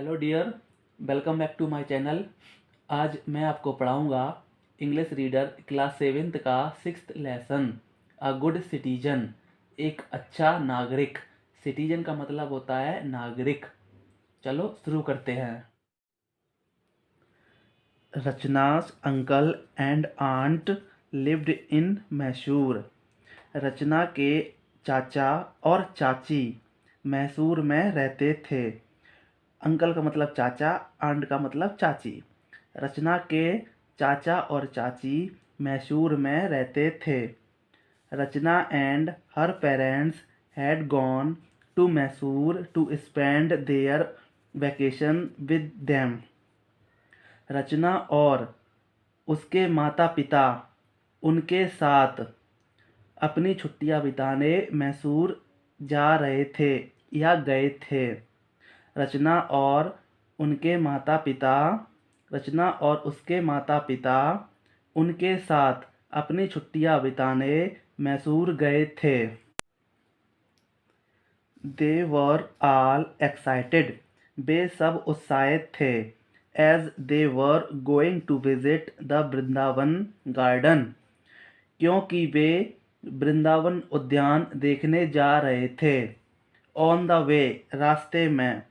Hello dear, welcome back to my channel. आज मैं आपको पढ़ाऊंगा इंग्लिश रीडर क्लास 7th का 6th lesson, a good citizen, एक अच्छा नागरिक। सिटीजन का मतलब होता है नागरिक। चलो शुरू करते हैं। Rachna's uncle and aunt lived in Mysore. Rachna के चाचा और चाची मैसूर में रहते थे। अंकल का मतलब चाचा, आंट का मतलब चाची। रचना के चाचा और चाची मैसूर में रहते थे। Rachna and her parents had gone to Mysore to spend their vacation with them. Rachna और उसके माता पिता उनके साथ अपनी छुट्टियां बिताने मैसूर जा रहे थे या गए थे। रचना और उनके माता पिता रचना और उसके माता पिता उनके साथ अपनी छुट्टियां बिताने मैसूर गए थे। दे वर ऑल एक्साइटेड। वे सब उत्साहित थे। As they were going to visit the Vrindavan garden. क्योंकि वे वृंदावन उद्यान देखने जा रहे थे। ऑन द वे, रास्ते में।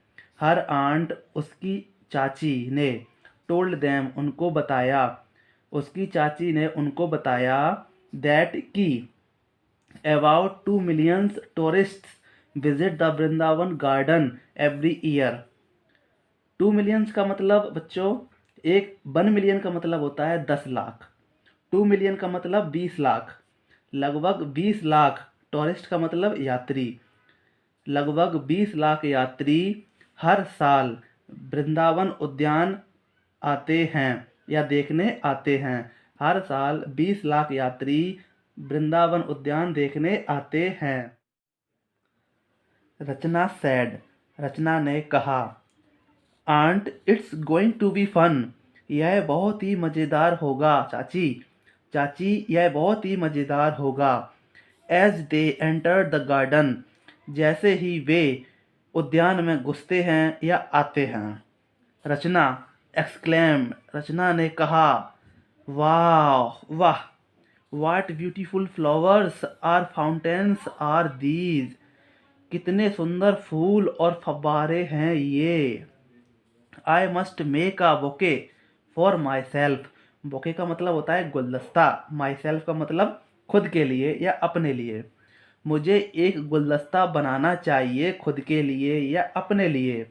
हर आंट, उसकी चाची ने। टोल्ड देम, उनको बताया। उसकी चाची ने उनको बताया दैट कि about 2 million tourists visit the Vrindavan garden every year. 2 million का मतलब बच्चों, 1 million का मतलब होता है 10 लाख। 2 million का मतलब 20 लाख। लगभग 20 लाख टूरिस्ट का मतलब यात्री। लगभग 20 लाख यात्री हर साल वृंदावन उद्यान आते हैं या देखने आते हैं। हर साल 20 लाख यात्री वृंदावन उद्यान देखने आते हैं। रचना सैड, रचना ने कहा, aunt it's going to be fun. यह बहुत ही मज़ेदार होगा चाची। चाची, यह बहुत ही मज़ेदार होगा। As they enter the garden, जैसे ही वे उद्यान में घुसते हैं या आते हैं। रचना एक्सक्लेम्ड, रचना ने कहा, वाह वाह, what beautiful flowers are fountains are these. कितने सुंदर फूल और फव्वारे हैं ये। I must make a bouquet for myself. Bouquet का मतलब होता है गुलदस्ता। माई सेल्फ का मतलब खुद के लिए या अपने लिए। मुझे एक गुलदस्ता बनाना चाहिए खुद के लिए या अपने लिए।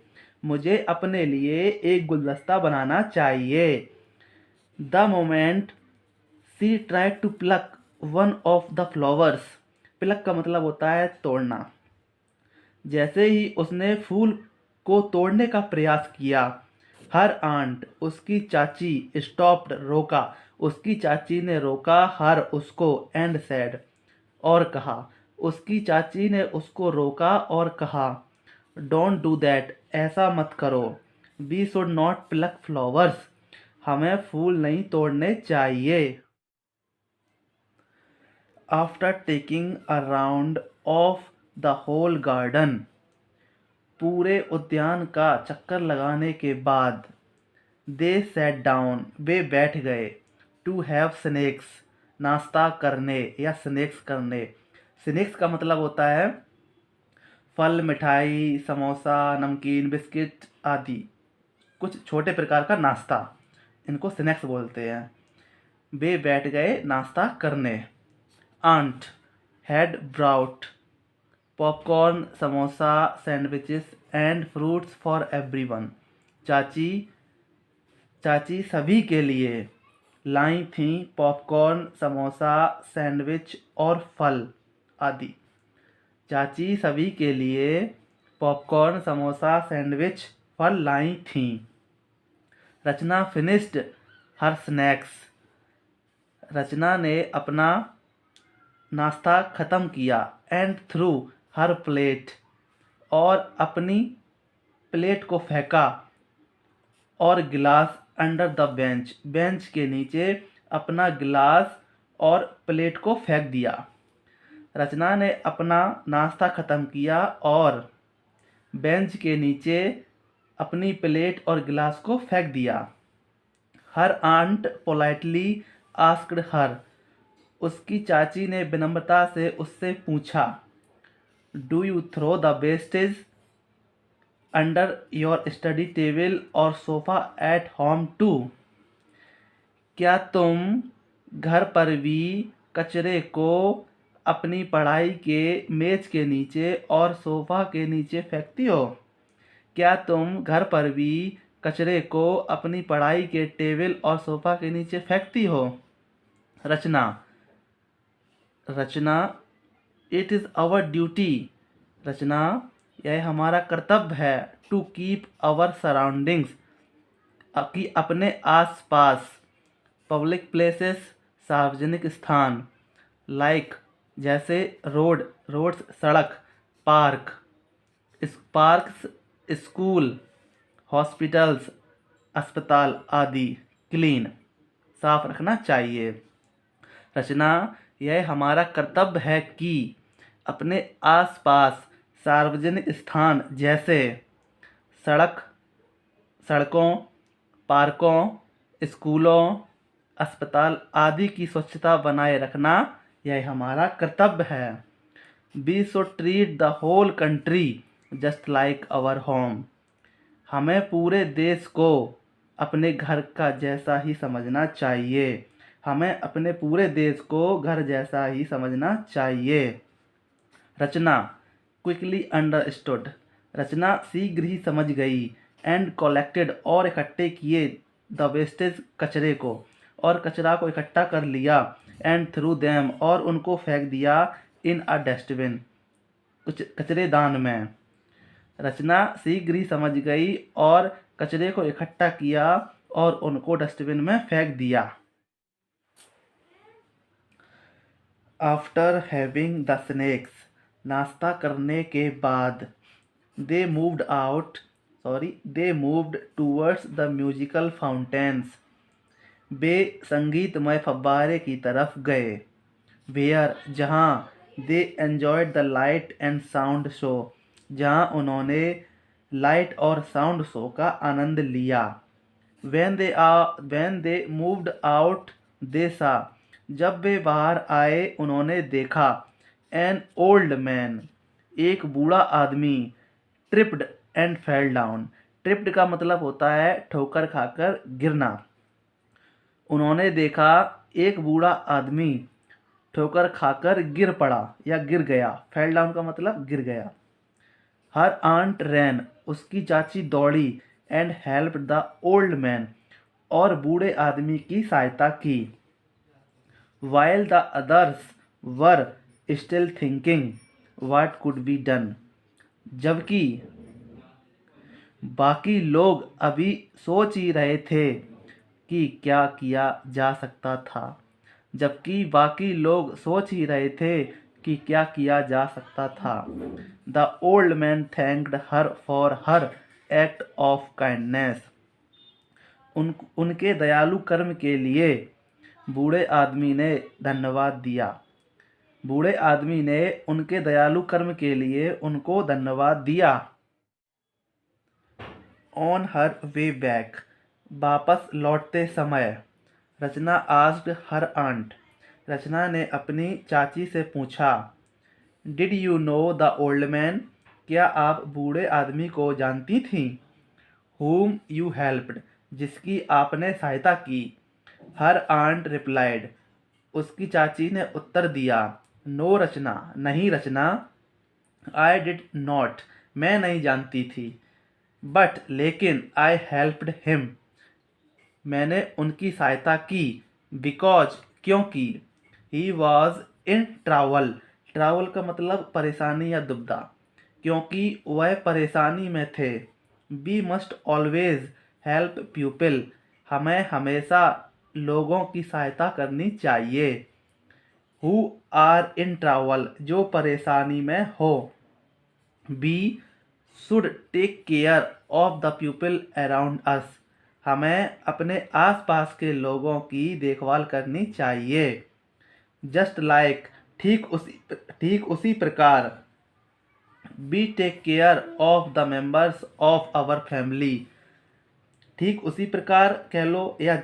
मुझे अपने लिए एक गुलदस्ता बनाना चाहिए। The moment she try to pluck one of the flowers. Pluck का मतलब होता है तोड़ना। जैसे ही उसने फूल को तोड़ने का प्रयास किया, हर आंट, उसकी चाची, स्टॉप्ड, रोका। उसकी चाची ने रोका हर, उसको, एंड सैड, और कहा। उसकी चाची ने उसको रोका और कहा, डोंट डू दैट, ऐसा मत करो। We should not pluck flowers, हमें फूल नहीं तोड़ने चाहिए। After taking a round of the whole garden, पूरे उद्यान का चक्कर लगाने के बाद, दे सैट डाउन, वे बैठ गए। टू हैव स्नैक्स, नाश्ता करने या स्नैक्स करने। स्नैक्स का मतलब होता है फल, मिठाई, समोसा, नमकीन, बिस्किट आदि, कुछ छोटे प्रकार का नाश्ता, इनको स्नैक्स बोलते हैं। वे बैठ गए नाश्ता करने। Aunt had brought popcorn, samosa, sandwiches and fruits for everyone. चाची चाची सभी के लिए लाई थी पॉपकॉर्न, समोसा, सैंडविच और फल आदि। चाची सभी के लिए पॉपकॉर्न, समोसा, सैंडविच, फल लाई थीं। रचना फिनिश्ड हर स्नैक्स। रचना ने अपना नाश्ता ख़त्म किया। एंड थ्रू हर प्लेट, और अपनी प्लेट को फेंका, और गिलास अंडर द बेंच, बेंच के नीचे अपना गिलास और प्लेट को फेंक दिया। रचना ने अपना नाश्ता ख़त्म किया और बेंच के नीचे अपनी प्लेट और गिलास को फेंक दिया। Her aunt politely asked her, उसकी चाची ने विनम्रता से उससे पूछा। Do you throw the wastage under your study table और सोफा एट होम टू, क्या तुम घर पर भी कचरे को अपनी पढ़ाई के मेज के नीचे और सोफा के नीचे फेंकती हो? क्या तुम घर पर भी कचरे को अपनी पढ़ाई के टेबल और सोफा के नीचे फेंकती हो? रचना रचना इट इज़ आवर ड्यूटी। रचना यह हमारा कर्तव्य है। टू कीप आवर सराउंडिंग्स, कि अपने आसपास। पब्लिक प्लेसेस, सार्वजनिक स्थान। लाइक जैसे रोड्स सड़क। पार्क पार्क्स, स्कूल, हॉस्पिटल्स अस्पताल आदि। क्लीन साफ रखना चाहिए। रचना यह हमारा कर्तव्य है कि अपने आसपास सार्वजनिक स्थान जैसे सड़कों, पार्कों, स्कूलों, अस्पताल आदि की स्वच्छता बनाए रखना यह हमारा कर्तव्य है। We should treat the whole country just like our home, हमें पूरे देश को अपने घर का जैसा ही समझना चाहिए। हमें अपने पूरे देश को घर जैसा ही समझना चाहिए। रचना क्विकली अंडरस्टूड, रचना शीघ्र ही समझ गई। एंड कलेक्टेड और इकट्ठे किए। द वेस्टेज कचरे को, और कचरा को इकट्ठा कर लिया। एंड थ्रू देम और उनको फेंक दिया। इन अ डस्टबिन कचरेदान में। रचना शीघ्र ही समझ गई और कचरे को इकट्ठा किया और उनको डस्टबिन में फेंक दिया। आफ्टर हैविंग द स्नैक्स, नाश्ता करने के बाद। They moved towards the musical fountains, वे संगीतमय फव्वारे की तरफ गए। वेयर जहाँ। They enjoyed the light and sound show, जहाँ उन्होंने लाइट और साउंड शो का आनंद लिया। when they moved out, they saw, जब वे बाहर आए उन्होंने देखा। an old man, एक बूढ़ा आदमी। tripped and fell down, tripped का मतलब होता है ठोकर खाकर गिरना। उन्होंने देखा एक बूढ़ा आदमी ठोकर खाकर गिर पड़ा या गिर गया। फेल डाउन का मतलब गिर गया। हर आंट रैन, उसकी चाची दौड़ी। And help the old man, और बूढ़े आदमी की सहायता की। While the others were still thinking what could be done, जबकि बाकी लोग अभी सोच ही रहे थे कि क्या किया जा सकता था। जबकि बाकी लोग सोच ही रहे थे कि क्या किया जा सकता था। The old man thanked her for her act of kindness, उनके दयालु कर्म के लिए बूढ़े आदमी ने धन्यवाद दिया। बूढ़े आदमी ने उनके दयालु कर्म के लिए उनको धन्यवाद दिया। ऑन हर वे बैक, वापस लौटते समय। रचना आस्क्ड हर आंट, रचना ने अपनी चाची से पूछा। Did you know the old man, क्या आप बूढ़े आदमी को जानती थीं? whom you helped, जिसकी आपने सहायता की। हर आंट रिप्लाइड, उसकी चाची ने उत्तर दिया। नो रचना, नहीं रचना। आई डिड नॉट, मैं नहीं जानती थी। बट लेकिन आई हेल्प्ड हिम, मैंने उनकी सहायता की। बिकॉज क्योंकि he was in travel, travel का मतलब परेशानी या दुविधा, क्योंकि वह परेशानी में थे। We must always help people, हमें हमेशा लोगों की सहायता करनी चाहिए। हु आर इन ट्रैवल, जो परेशानी में हो। We should take care of the people around us, हमें अपने आसपास के लोगों की देखभाल करनी चाहिए। जस्ट लाइक, ठीक उसी प्रकार। We take care of the members of our family. ठीक उसी प्रकार कह लो, या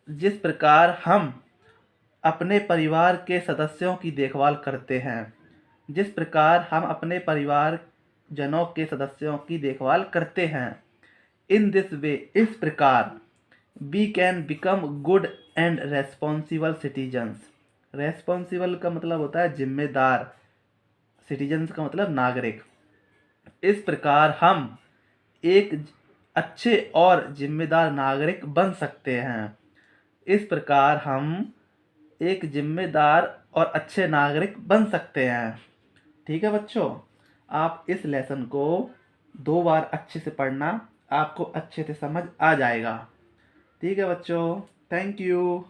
जिस प्रकार हम अपने परिवार के सदस्यों की देखभाल करते हैं। जिस प्रकार हम अपने परिवार जनों के सदस्यों की देखभाल करते हैं। इन दिस वे, इस प्रकार, we can become good and responsible citizens. Responsible का मतलब होता है जिम्मेदार, सिटीजन्स का मतलब नागरिक। इस प्रकार हम एक अच्छे और जिम्मेदार नागरिक बन सकते हैं। इस प्रकार हम एक जिम्मेदार और अच्छे नागरिक बन सकते हैं। ठीक है बच्चों, आप इस लेसन को 2 बार अच्छे से पढ़ना, आपको अच्छे से समझ आ जाएगा। ठीक है बच्चों, थैंक यू।